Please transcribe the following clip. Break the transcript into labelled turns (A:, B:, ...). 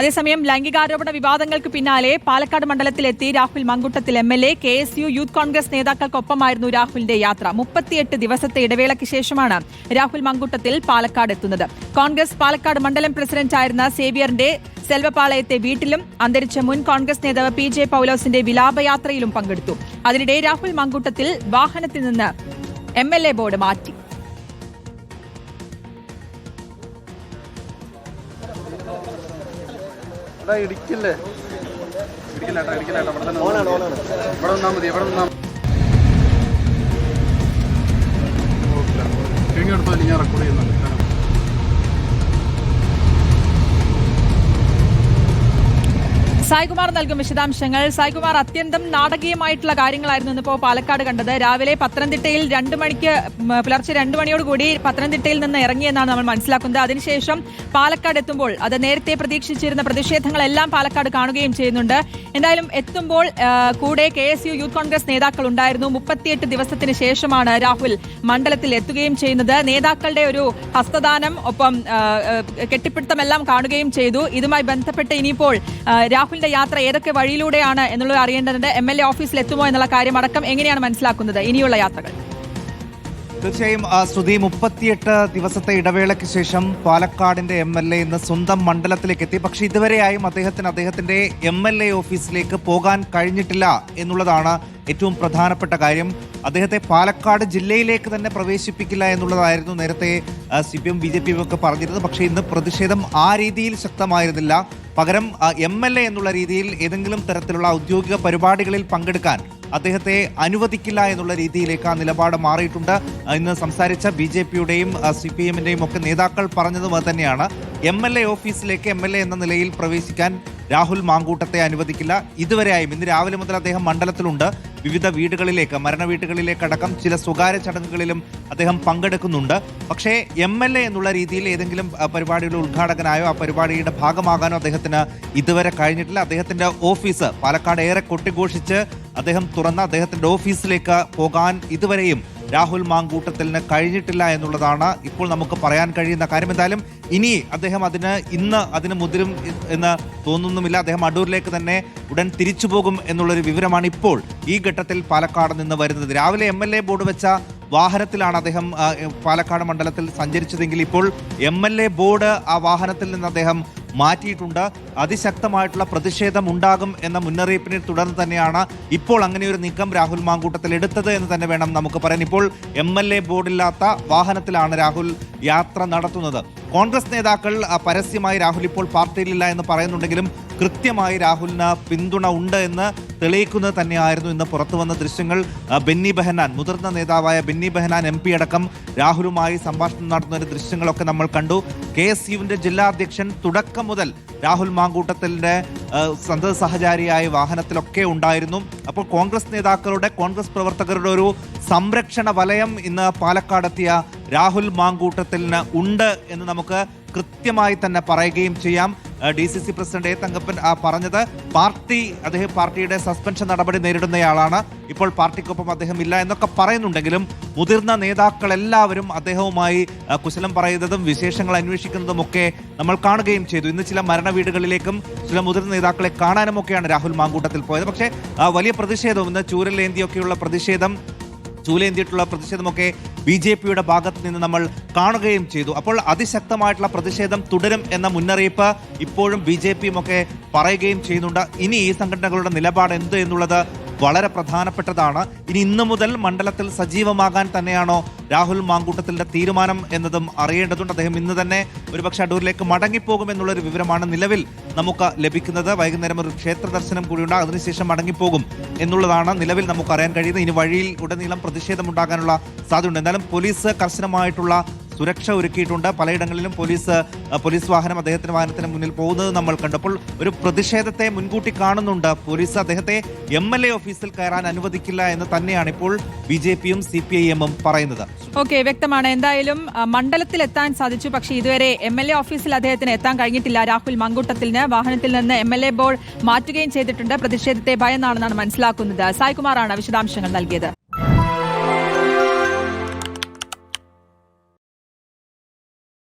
A: അതേസമയം ലൈംഗികാരോപണ വിവാദങ്ങൾക്ക് പിന്നാലെ പാലക്കാട് മണ്ഡലത്തിലെത്തി രാഹുൽ മങ്കൂട്ടത്തിൽ MLA. KSU യൂത്ത് കോൺഗ്രസ് നേതാക്കൾക്കൊപ്പമായിരുന്നു രാഹുലിന്റെ യാത്ര. 38 ദിവസത്തെ ഇടവേളയ്ക്ക് ശേഷമാണ് രാഹുൽ മങ്കൂട്ടത്തിൽ പാലക്കാട് എത്തുന്നത്. കോൺഗ്രസ് പാലക്കാട് മണ്ഡലം പ്രസിഡന്റായിരുന്ന സേവ്യറിന്റെ സെൽവപാളയത്തെ വീട്ടിലും അന്തരിച്ച മുൻ കോൺഗ്രസ് നേതാവ് PJ പൗലോസിന്റെ വിലാപയാത്രയിലും പങ്കെടുത്തു. അതിനിടെ രാഹുൽ മങ്കൂട്ടത്തിൽ വാഹനത്തിൽ നിന്ന് MLA ബോർഡ് മാറ്റി. സായ്കുമാർ നൽകും വിശദാംശങ്ങൾ. സായ്കുമാർ, അത്യന്തം നാടകീയമായിട്ടുള്ള കാര്യങ്ങളായിരുന്നു ഇന്നിപ്പോ പാലക്കാട് കണ്ടത്. രാവിലെ പത്തനംതിട്ടയിൽ പുലർച്ചെ 2 മണിയോടുകൂടി പത്തനംതിട്ടയിൽ നിന്ന് ഇറങ്ങിയെന്നാണ് നമ്മൾ മനസ്സിലാക്കുന്നത്. അതിനുശേഷം പാലക്കാട് എത്തുമ്പോൾ അത് നേരത്തെ പ്രതീക്ഷിച്ചിരുന്ന പ്രതിഷേധങ്ങളെല്ലാം പാലക്കാട് കാണുകയും ചെയ്യുന്നുണ്ട്. എന്തായാലും എത്തുമ്പോൾ കൂടെ KSU യൂത്ത് കോൺഗ്രസ് നേതാക്കൾ ഉണ്ടായിരുന്നു. 38 ദിവസത്തിന് ശേഷമാണ് രാഹുൽ മണ്ഡലത്തിൽ എത്തുകയും ചെയ്യുന്നത്. നേതാക്കളുടെ ഒരു ഹസ്തദാനം ഒപ്പം കെട്ടിപ്പിടുത്തമെല്ലാം കാണുകയും ചെയ്തു. ഇതുമായി ബന്ധപ്പെട്ട് ഇനിയിപ്പോൾ രാഹുലിന്റെ യാത്ര ഏതൊക്കെ വഴിയിലൂടെയാണ് എന്നുള്ളത് അറിയേണ്ടതുണ്ട്. MLA ഓഫീസിൽ എത്തുമോ എന്നുള്ള കാര്യമടക്കം എങ്ങനെയാണ് മനസ്സിലാക്കുന്നത് ഇനിയുള്ള യാത്രകൾ?
B: തീർച്ചയായും ശ്രുതി, 38 ദിവസത്തെ ഇടവേളയ്ക്ക് ശേഷം പാലക്കാടിന്റെ MLA ഇന്ന് സ്വന്തം മണ്ഡലത്തിലേക്ക് എത്തി. പക്ഷെ ഇതുവരെയായും അദ്ദേഹത്തിന്റെ MLA ഓഫീസിലേക്ക് പോകാൻ കഴിഞ്ഞിട്ടില്ല എന്നുള്ളതാണ് ഏറ്റവും പ്രധാനപ്പെട്ട കാര്യം. അദ്ദേഹത്തെ പാലക്കാട് ജില്ലയിലേക്ക് തന്നെ പ്രവേശിപ്പിക്കില്ല എന്നുള്ളതായിരുന്നു നേരത്തെ CPM BJP ഒക്കെ പറഞ്ഞിരുന്നത്. പക്ഷേ ഇന്ന് പ്രതിഷേധം ആ രീതിയിൽ ശക്തമായിരുന്നില്ല. പകരം MLA എന്നുള്ള രീതിയിൽ ഏതെങ്കിലും തരത്തിലുള്ള ഔദ്യോഗിക പരിപാടികളിൽ പങ്കെടുക്കാൻ അദ്ദേഹത്തെ അനുവദിക്കില്ല എന്നുള്ള രീതിയിലേക്ക് ആ നിലപാട് മാറിയിട്ടുണ്ട്. ഇന്ന് സംസാരിച്ച BJPയുടെയും CPMന്റെയും ഒക്കെ നേതാക്കൾ പറഞ്ഞതും അത് തന്നെയാണ്. MLA ഓഫീസിലേക്ക് MLA എന്ന നിലയിൽ പ്രവേശിക്കാൻ രാഹുൽ മാങ്കൂട്ടത്തെ അനുവദിക്കില്ല. ഇതുവരെയായും ഇന്ന് രാവിലെ മുതൽ അദ്ദേഹം മണ്ഡലത്തിലുണ്ട്. വിവിധ വീടുകളിലേക്ക്, മരണ വീടുകളിലേക്കടക്കം ചില സ്വകാര്യ ചടങ്ങുകളിലും അദ്ദേഹം പങ്കെടുക്കുന്നുണ്ട്. പക്ഷേ MLA എന്നുള്ള രീതിയിൽ ഏതെങ്കിലും പരിപാടിയുടെ ഉദ്ഘാടകനായോ ആ പരിപാടിയുടെ ഭാഗമാകാനോ അദ്ദേഹത്തിന് ഇതുവരെ കഴിഞ്ഞിട്ടില്ല. അദ്ദേഹത്തിന്റെ ഓഫീസ് പാലക്കാട് ഏറെ കൊട്ടിഘോഷിച്ച് അദ്ദേഹം തുറന്ന അദ്ദേഹത്തിന്റെ ഓഫീസിലേക്ക് പോകാൻ ഇതുവരെയും രാഹുൽ മാങ്കൂട്ടത്തിന് കഴിഞ്ഞിട്ടില്ല എന്നുള്ളതാണ് ഇപ്പോൾ നമുക്ക് പറയാൻ കഴിയുന്ന കാര്യം. എന്തായാലും ഇനി അദ്ദേഹം ഇന്ന് അതിന് മുതിരും എന്ന് തോന്നുന്നുമില്ല. അദ്ദേഹം അടൂരിലേക്ക് തന്നെ ഉടൻ തിരിച്ചു പോകും എന്നുള്ളൊരു വിവരമാണ് ഇപ്പോൾ ഈ ഘട്ടത്തിൽ പാലക്കാട് നിന്ന് വരുന്നത്. രാവിലെ MLA ബോർഡ് വെച്ച വാഹനത്തിലാണ് അദ്ദേഹം പാലക്കാട് മണ്ഡലത്തിൽ സഞ്ചരിച്ചതെങ്കിൽ ഇപ്പോൾ MLA ബോർഡ് ആ വാഹനത്തിൽ നിന്ന് അദ്ദേഹം മാറ്റിയിട്ടുണ്ട്. അതിശക്തമായിട്ടുള്ള പ്രതിഷേധം ഉണ്ടാകും എന്ന മുന്നറിയിപ്പിനെ തുടർന്ന് തന്നെയാണ് ഇപ്പോൾ അങ്ങനെയൊരു നീക്കം രാഹുൽ മാങ്കൂട്ടത്തിൽ എടുത്തത് എന്ന് തന്നെ വേണം നമുക്ക് പറയാൻ. ഇപ്പോൾ MLA ബോർഡില്ലാത്ത വാഹനത്തിലാണ് രാഹുൽ യാത്ര നടത്തുന്നത്. കോൺഗ്രസ് നേതാക്കൾ പരസ്യമായി രാഹുൽ ഇപ്പോൾ പാർട്ടിയിലില്ല എന്ന് പറയുന്നുണ്ടെങ്കിലും കൃത്യമായി രാഹുലിന് പിന്തുണ ഉണ്ട് എന്ന് തെളിയിക്കുന്നത് തന്നെയായിരുന്നു ഇന്ന് പുറത്തു വന്ന ദൃശ്യങ്ങൾ. ബെന്നി ബെഹനാൻ, മുതിർന്ന നേതാവായ ബെന്നി ബെഹനാൻ MP അടക്കം രാഹുലുമായി സംഭാഷണം നടത്തുന്ന ദൃശ്യങ്ങളൊക്കെ നമ്മൾ കണ്ടു. KSUവിന്റെ ജില്ലാ അധ്യക്ഷൻ തുടക്കം മുതൽ രാഹുൽ മാങ്കൂട്ടത്തിന്റെ സന്തത സഹചാരിയായ വാഹനത്തിലൊക്കെ ഉണ്ടായിരുന്നു. അപ്പോൾ കോൺഗ്രസ് നേതാക്കളുടെ, കോൺഗ്രസ് പ്രവർത്തകരുടെ ഒരു സംരക്ഷണ വലയം ഇന്ന് പാലക്കാടെത്തിയ രാഹുൽ മാങ്കൂട്ടത്തിന് ഉണ്ട് എന്ന് നമുക്ക് കൃത്യമായി തന്നെ പറയുകയും ചെയ്യാം. DCC പ്രസിഡന്റ് A തങ്കപ്പൻ പറഞ്ഞത് പാർട്ടിയുടെ സസ്പെൻഷൻ നടപടി നേരിടുന്നയാളാണ്. ഇപ്പോൾ പാർട്ടിക്കൊപ്പം അദ്ദേഹം ഇല്ല എന്നൊക്കെ പറയുന്നുണ്ടെങ്കിലും മുതിർന്ന നേതാക്കൾ എല്ലാവരും അദ്ദേഹവുമായി കുശലം പറയുന്നതും വിശേഷങ്ങൾ അന്വേഷിക്കുന്നതും ഒക്കെ നമ്മൾ കാണുകയും ചെയ്തു. ഇന്ന് ചില മരണ വീടുകളിലേക്കും ചില മുതിർന്ന നേതാക്കളെ കാണാനുമൊക്കെയാണ് രാഹുൽ മാങ്കൂട്ടത്തിൽ പോയത്. പക്ഷേ വലിയ പ്രതിഷേധവും ഇന്ന് ചൂരലേന്തിയൊക്കെയുള്ള ചൂലേന്തിയിട്ടുള്ള പ്രതിഷേധമൊക്കെ BJPയുടെ ഭാഗത്ത് നിന്ന് നമ്മൾ കാണുകയും ചെയ്തു. അപ്പോൾ അതിശക്തമായിട്ടുള്ള പ്രതിഷേധം തുടരും എന്ന മുന്നറിയിപ്പ് ഇപ്പോഴും BJPയും ഒക്കെ പറയുകയും ചെയ്യുന്നുണ്ട്. ഇനി ഈ സംഘടനകളുടെ നിലപാട് എന്ത് എന്നുള്ളത് വളരെ പ്രധാനപ്പെട്ടതാണ്. ഇന്ന് മുതൽ മണ്ഡലത്തിൽ സജീവമാകാൻ തന്നെയാണോ രാഹുൽ മാങ്കൂട്ടത്തിന്റെ തീരുമാനം എന്നതും അറിയേണ്ടതുണ്ട്. അദ്ദേഹം ഇന്ന് തന്നെ ഒരുപക്ഷെ അടൂരിലേക്ക് മടങ്ങിപ്പോകും എന്നുള്ളൊരു വിവരമാണ് നിലവിൽ നമുക്ക് ലഭിക്കുന്നത്. വൈകുന്നേരം ഒരു ക്ഷേത്ര ദർശനം കൂടിയുണ്ട്, അതിനുശേഷം മടങ്ങിപ്പോകും എന്നുള്ളതാണ് നിലവിൽ നമുക്ക് അറിയാൻ കഴിയുന്നത്. ഇനി വഴിയിൽ ഉടനീളം പ്രതിഷേധമുണ്ടാകാനുള്ള സാധ്യതയുണ്ട്. എന്തായാലും പോലീസ് കർശനമായിട്ടുള്ള സുരക്ഷ ഒരുക്കിയിട്ടുണ്ട്. പലയിടങ്ങളിലും പോലീസ് വാഹനം അദ്ദേഹത്തിന്റെ വാഹനത്തിന് മുന്നിൽ പോകുന്നത് നമ്മൾ കണ്ടപ്പോൾ ഒരു പ്രതിഷേധത്തെ മുൻകൂട്ടി കാണുന്നുണ്ട്. പോലീസ് അദ്ദേഹത്തെ MLA ഓഫീസിൽ കയറാൻ അനുവദിക്കില്ല എന്ന് തന്നെയാണ് ഇപ്പോൾ BJPയും CPIMും പറയുന്നത്.
A: ഓക്കെ, വ്യക്തമാണ്. എന്തായാലും മണ്ഡലത്തിൽ എത്താൻ സാധിച്ചു. പക്ഷേ ഇതുവരെ MLA ഓഫീസിൽ അദ്ദേഹത്തിന് എത്താൻ കഴിഞ്ഞിട്ടില്ല. രാഹുൽ മങ്കൂട്ടത്തിന് വാഹനത്തിൽ നിന്ന് MLA ബോർഡ് മാറ്റുകയും ചെയ്തിട്ടുണ്ട്. പ്രതിഷേധത്തെ ഭയന്നാണെന്നാണ് മനസ്സിലാക്കുന്നത്. സായ്കുമാറാണ് വിശദാംശങ്ങൾ നൽകിയത്.